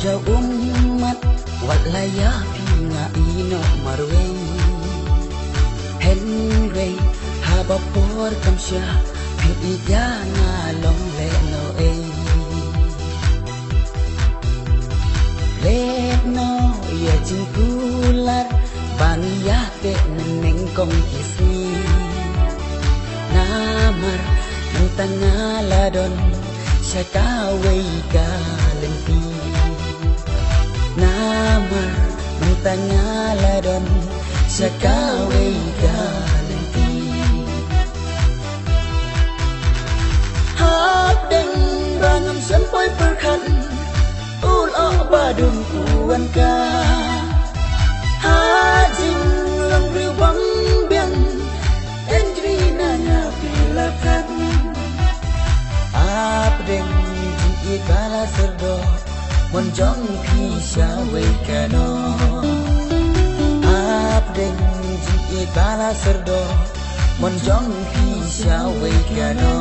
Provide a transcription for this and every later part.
wajah umat walaya pinga ino marwe Henry habapor kamsya piigana long leno Leno ya jingkular bangya te neneng kong kisni Namar mentangaladon syakawai galempi Namar mentangaladon syakawai galempi Habdeng bangam sampai perkan Ulo badung kuan ka Hajing lang riwang biang Endrina nga pilakan Abdeng jingit bala serdo Monjong pisya wekano Abdeng jingit bala serdo Monjong pisya wekano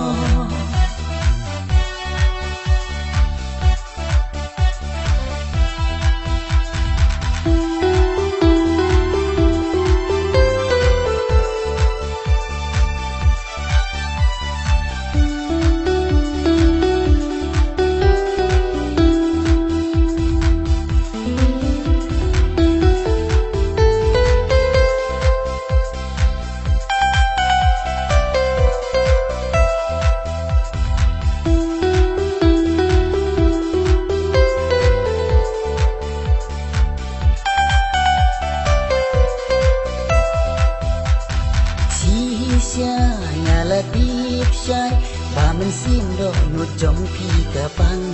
Bamen sindo nujong pi kapang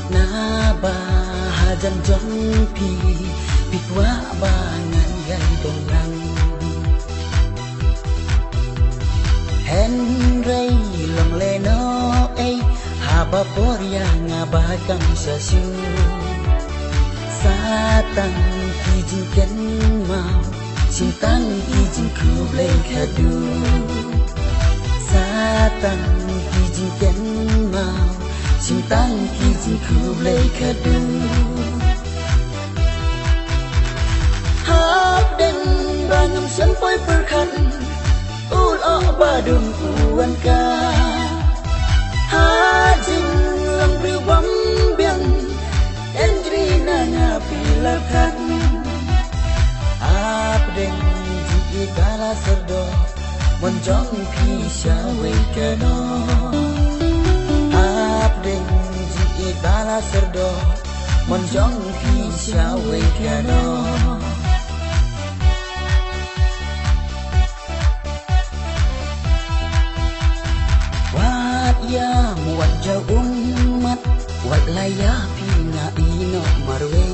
Naba hajan jong pi Pikwa bangan gai dongang Henry long leno Haba porya ngabakang sasu Satang kijin ken mau Sintang kijin kublai kadu Satang kijin ken mau Sintang kijin kublai kadu Habdeng bangam sampai perkan Ulo badung kuan ka Hajing lang riwang biang Endrina nga pilakan Abdeng jingit bala serdo Monjong pisya wekano Abdeng jingit bala serdo Monjong pisya wekano Wat ya wajah umat walaya pinga ino marwe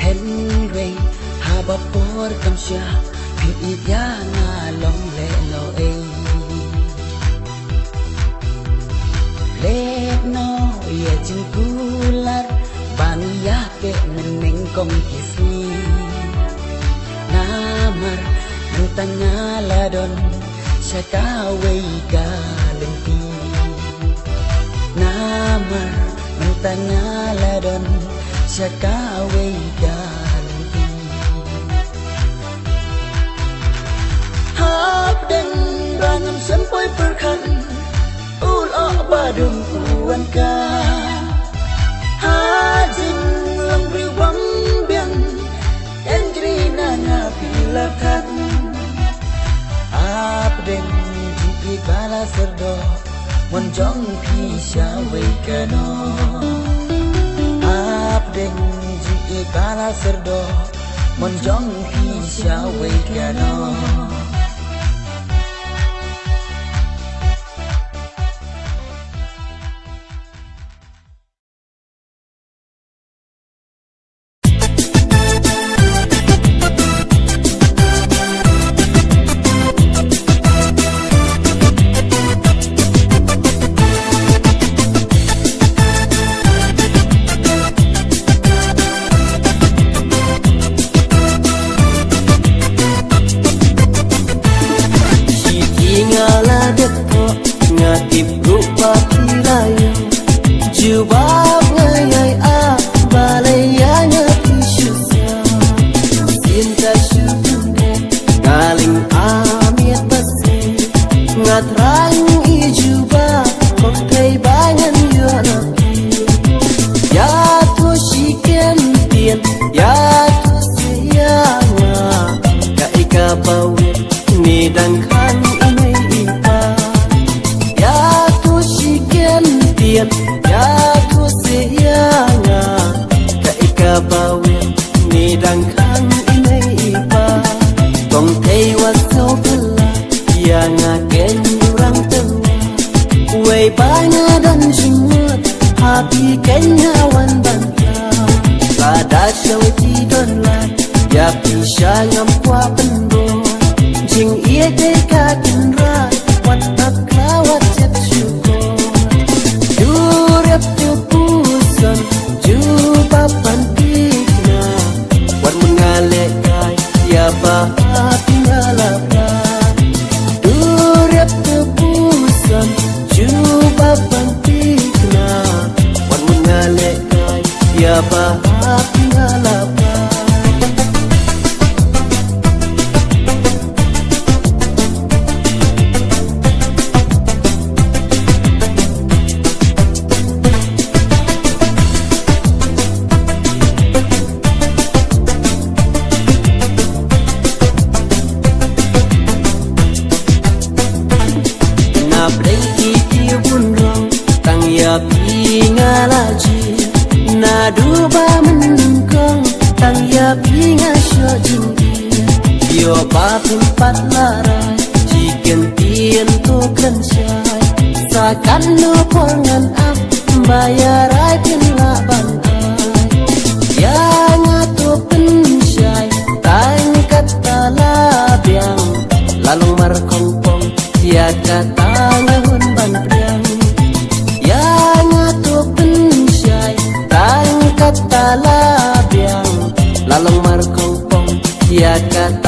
Henry habapor kamsya Piigana long leno Leno ya jingkular bangya te neneng kong kisni Namar mentangaladon syakawai galempi Namar mentangaladon syakawai galempi Habdeng bangam sampai perkan Ulo badung kuan ka Hajing lang riwang biang Endrina nga pilakan Abdeng jingit bala serdo Monjong pisya wekano Abdeng jingit bala serdo Monjong pisya wekano terang ijuba kok thấy bangan yo napi ya tu shikem tien ya tu sianga ka ikabawi ni dang khan inay ipa ya tu shikem tien ya tu sianga ka ikabawi ni dang khan inay ipa kong thấy waso pala ya nga ken rang tengah way banya dan jingut happy kenya wan banta pada syawti don la ya pisha ngam kwa pendo jing ie te ka kinra wat takla wat jet syuko durep tu pusan juba pantikna wat mengalekai ya bahat ngalapa durep tu pusan juba pantikna wat mengalekai ya bahat ngalapa ngalaji na duba mendungkong tang ya pinga syojing yo papin pat larai jiken tien to kan syai sakan no pongan ap bayarai pin laban ai ya ngato pen syai tang kata labiang lalong markong pong ya kata ngahun ban priang ya ngato pensyai tang kata labiang lalong markong pong ya kata